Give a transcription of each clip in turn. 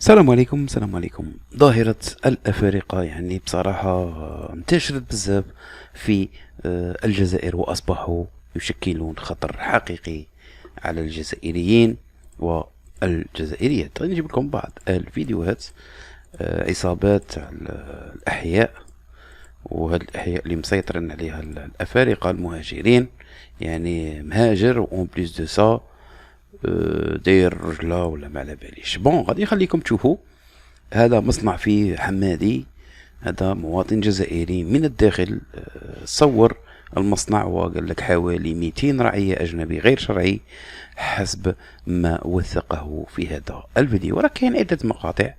السلام عليكم. ظاهرة الأفارقة يعني بصراحة انتشرت بزاف في الجزائر، وأصبحوا يشكلون خطر حقيقي على الجزائريين والجزائريات. غادي نجيب لكم بعض الفيديوهات. عصابات على الأحياء، وهاد الأحياء اللي مسيطرين عليها الأفارقة المهاجرين، يعني مهاجر وأون بليس دو سا داير رجله ولا ما على باليش. بون غادي نخليكم تشوفوا. هذا مصنع في حمادي، هذا مواطن جزائري من الداخل صور المصنع، وقال لك حوالي 200 رعية أجنبي غير شرعي حسب ما وثقه في هذا الفيديو. وراه كاين عدة مقاطع،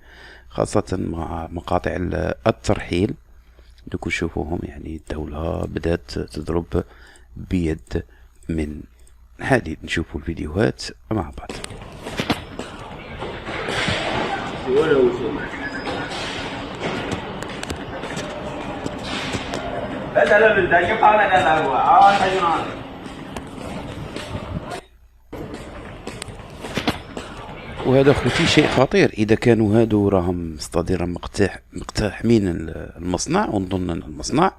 خاصة مع مقاطع الترحيل. دوك نشوفوهم، يعني الدولة بدأت تضرب بيد من حديد. نشوفوا الفيديوهات مع بعض. وهذا خوتي شيء خطير. اذا كانوا هادو راهم مستدير مقتحمين المصنع، ونظن ان المصنع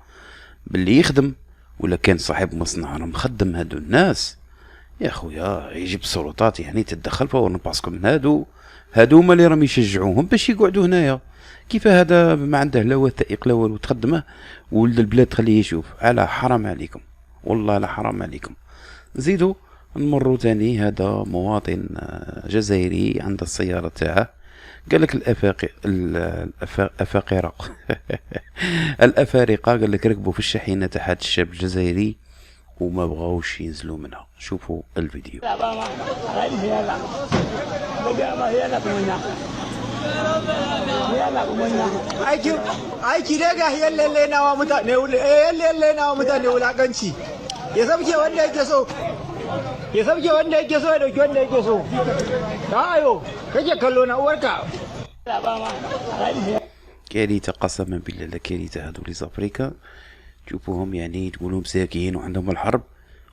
باللي يخدم، ولا كان صاحب مصنع راه مخدم هادو الناس، يا خويا يجيب السلطات يعني تتدخل فورا، باسكو من هادو هما اللي راهم يشجعوهم باش يقعدوا هنايا. كيف هذا ما عنده لا وثائق لا والو تخدمه، ولد البلاد تخليه يشوف؟ على حرام عليكم، والله لا حرام عليكم. نزيدو نمروا تاني. هذا مواطن جزائري عنده السيارة تاعه، قال لك الأفاقرة الأفارقة قال لك ركبوا في الشاحنة تاع الشاب الجزائري وما بغاوش ينزلوا منها. شوفوا الفيديو. aiki dai ga yan lalle nawa mutane wulakanci ya sabke wanda yake so ya dauki wanda yake so. ayo kake kallo na uwarka. كارثة قسما بالله، لا كارثة. هذو لي زافريكا تشوفوهم يعني تقولهم مساكين وعندهم الحرب،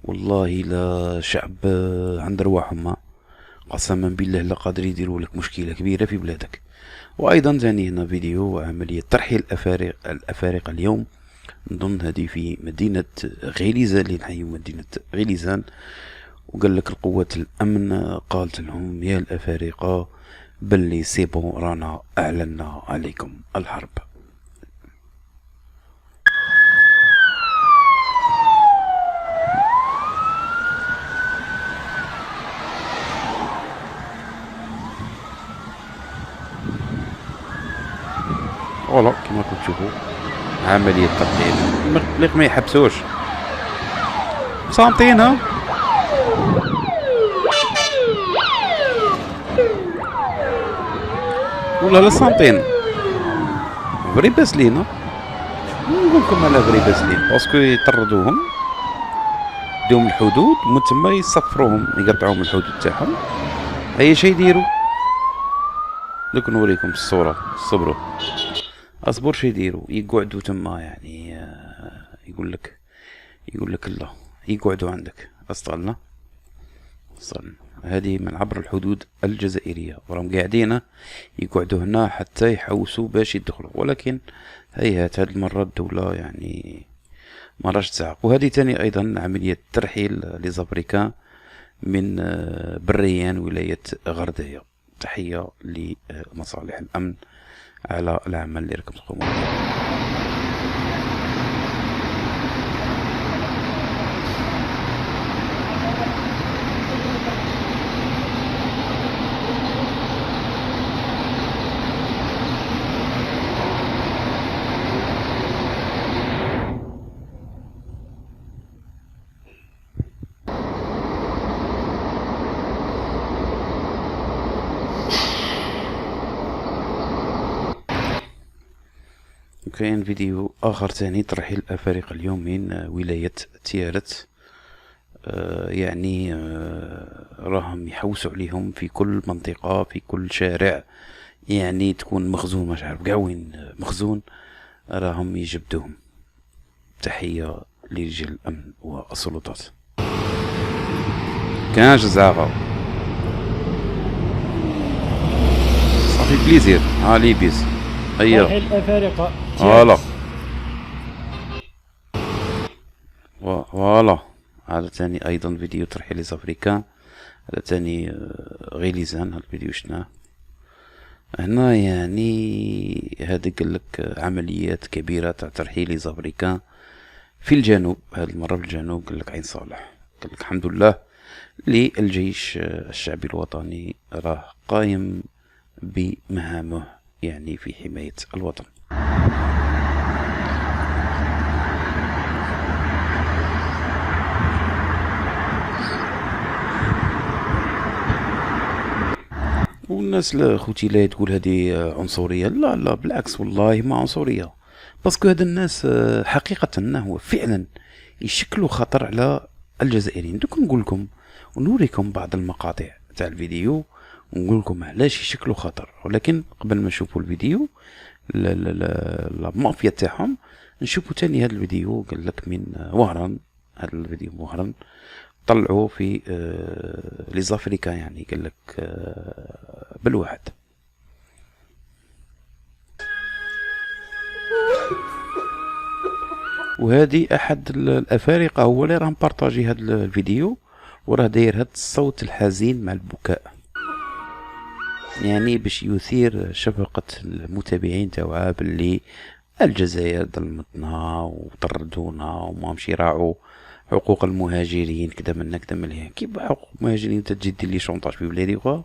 والله لا شعب عند رواحهم قسما بالله لا قادر يديروا لك مشكلة كبيرة في بلادك. وايضا ثاني هنا فيديو عملية ترحيل الافارقة اليوم، نظن هذه في مدينة غليزان، اللي نحيو مدينة غليزان. وقال لك القوات الامن قالت لهم يا الافارقة بلي سيبون رانا اعلنا عليكم الحرب. فوالا كما راكم تشوفوا عملية تقليل. المقلق ما يحبسوش سنتين، ها ولا لا سنتين فري باسلين. نقول لكم على فري باسلين باسكو يطردوهم، يدوهم الحدود، ومن تما يصفروهم، يقطعوهم الحدود تاعهم. اي شيء يديروا. دوك نوريكم الصورة، صبروا اصبر. شي يديروا؟ يقعدوا تما، يعني يقول لك لا يقعدوا عندك. اصلا هذه من عبر الحدود الجزائرية، وراهم قاعدين يقعدوا هنا حتى يحوسوا باش يدخلوا. ولكن هيهات هاد المرة الدولة يعني ما راش تسعق. وهذه تاني ايضا عملية ترحيل لزابريكان من بريان ولاية غردية. تحية لمصالح الامن على العمل اللي راكم تقومون به. كاين فيديو اخر ثاني، ترحيل الافارقه اليوم من ولايه تيارت. يعني راهم يحوسوا عليهم في كل منطقه، في كل شارع، يعني تكون مخزون، مش عارف كاع وين مخزون، راهم يجبدوهم. تحيه لرجال الامن والسلطات. كان جزاغه صافي بليزير. لي بيس هيا الافارقه. فوالا فوالا. هذا ثاني ايضا فيديو ترحيل لي زافريكان. هذا ثاني غيليزان. هذا الفيديو شفناه هنا. يعني هذا قالك عمليات كبيرة تاع ترحيل لي زافريكان في الجنوب. هذه المرة في الجنوب. قالك عين صالح. قالك الحمد لله للجيش الشعبي الوطني راه قايم بمهامه، يعني في حماية الوطن. والناس لا خوتي لا تقول هذه عنصرية. لا لا بالعكس والله ما عنصرية. باسكو هاد الناس حقيقة هو فعلا يشكلوا خطر على الجزائريين. دوك نقول لكم ونوريكم بعض المقاطع تاع الفيديو ونقول لكم علاش يشكلوا خطر. ولكن قبل ما نشوفوا الفيديو لا مافيا تاعهم نشوفوا تاني هذا الفيديو. قال لك من وهران. هذا الفيديو وهران طلعوا في لي زافريكا. يعني قال لك بالواحد. وهذه احد الافارقه هو اللي راه مبارطاجي هذا الفيديو وراه داير هذا الصوت الحزين مع البكاء، يعني باش يثير شفقة المتابعين تاعها باللي الجزائر ظلمتنا وطردونا وما مشي يراعوا حقوق المهاجرين كذا منا كذا مليان. كيف حقوق المهاجرين انت تجي دير لي شونطاج في بلادي خوا؟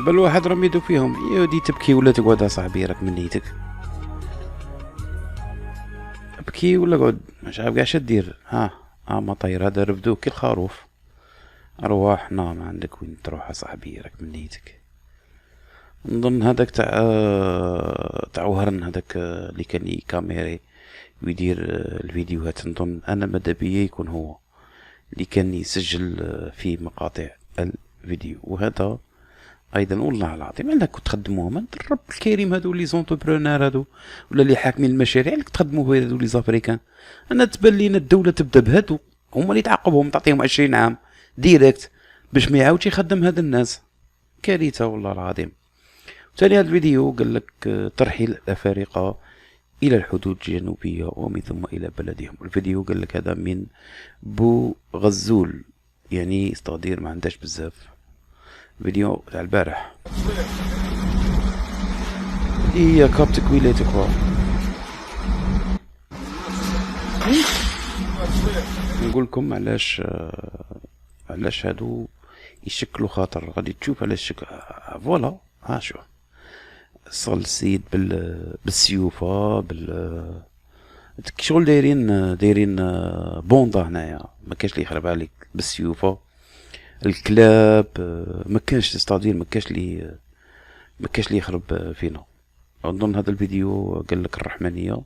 بل واحد رميدو فيهم. يودي تبكي ولا تقعد صاحبي راك من نيتك؟ ابكي ولا قعد مش عارف قاعد دير. ما طير هذا رفدوك كي الخروف. ارواحنا ما عندك وين تروح صاحبي راك من نيتك. نظن هذاك تاع وهران هذاك اللي كان كاميري ويدير الفيديوهات. نظن انا ماذا بيا يكون هو اللي كان يسجل في مقاطع الفيديو. وهذا ايضا والله العظيم علاش كنت تخدموهم انت الرب الكريم هادو لي زونتربرونور هادو ولا اللي حاكمين المشاريع اللي تخدموا هادو لي زافريكان. انا تبان لينا الدوله تبدا بهادو هما اللي تعاقبهم تعطيهم 20 عام ديريكت باش ما يعاودش يخدم هاد الناس. كارثه والله العظيم. ثاني هذا الفيديو قال لك ترحيل الافارقه الى الحدود الجنوبيه ومن ثم الى بلدهم. الفيديو قال لك هذا من بو غزول، يعني استقدير ما عندهاش بزاف. فيديو تاع البارح هي كابتك ويلاتك نقول لكم علاش هادو يشكلوا خاطر. غادي تشوف علاش فوالا. شوف صل السيد بالسيوفه شغل دايرين بوندا هنايا. ما كاش اللي يخرب عليك بالسيوفه. الكلاب ما كانش تستادير ما كاش اللي يخرب فينا. اظن هذا الفيديو قال لك الرحمنيه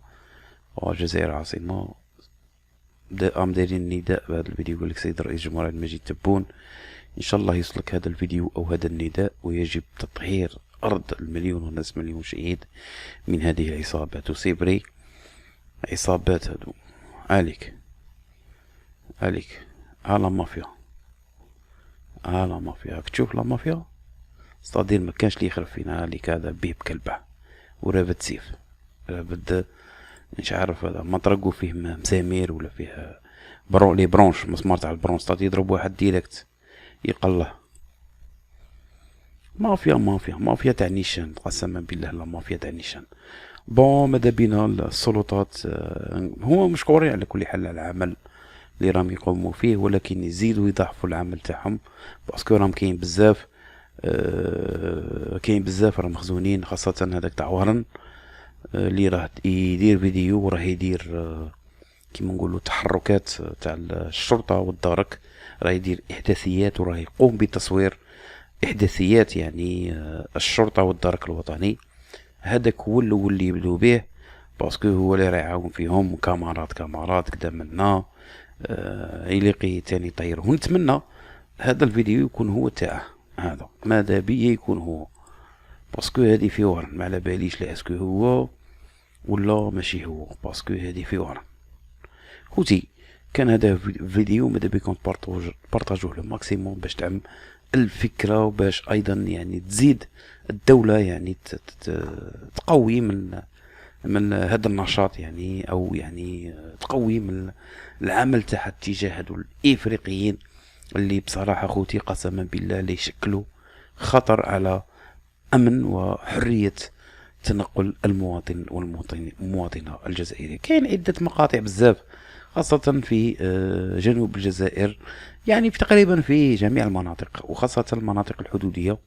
والجزائر عاصمه دايرين نداء بهذا الفيديو. يقول لك سيد رئيس الجمهورية المجيد تبون ان شاء الله يوصلك هذا الفيديو او هذا النداء ويجب تطهير ارض المليون ونصف مليون شهيد من هذه العصابات. وسيبري عصابات هادو عليك على مافيا راك تشوف لا مافيا استادير ما كانش اللي يخرب فينا. اللي كذا بيه بكلبه ورافد سيف رافد مش عارف هذا مطرقو فيه مسامير ولا فيه لي برونش مسمار تاع البرونش استادير يضرب واحد ديريكت يقله. مافيا تاع نيشان قسما بالله. لا مافيا تاع نيشان. بون ماذا بينا السلطات هو مشكورين على كل حال على العمل اللي راهم يقوموا فيه، ولكن يزيدوا يضاعفوا العمل تاعهم باسكو راهم كاين بزاف راه مخزونين. خاصة هذاك تاع وهران اللي راه يدير فيديو وراه يدير كيما نقولوا تحركات تاع الشرطة والدرك. راه يدير احداثيات وراه يقوم بتصوير احداثيات يعني الشرطة والدرك الوطني. هذاك هو الاول اللي يبدو به باسكو هو اللي راه يعاون فيهم. كامارات كدا منا يليقي تاني طير. ونتمنى هذا الفيديو يكون هو تاعه. هذا ماذا بيا يكون هو باسكو هذه في وهران ما على باليش لا اسكو هو ولا ماشي هو، باسكو هذه في ورا. خوتي كان هذا فيديو، ماذا بكم بارطاجوه لو ماكسيموم باش تعم الفكرة، وباش ايضا يعني تزيد الدولة يعني تقوي من هذا النشاط يعني، او يعني تقوي من العمل تاعها تجاه هادو الافريقيين اللي بصراحة خوتي قسما بالله اللي يشكلوا خطر على امن وحرية تنقل المواطن والمواطنة الجزائرية. كاين عدة مقاطع بزاف خاصة في جنوب الجزائر، يعني في تقريبا في جميع المناطق، وخاصة المناطق الحدودية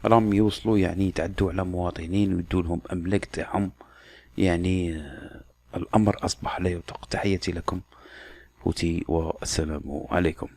راهم يوصلوا يعني يتعدوا على مواطنين ويدوا لهم املاك تاعهم. يعني الامر اصبح لا يطاق. تحياتي لكم خوتي والسلام عليكم.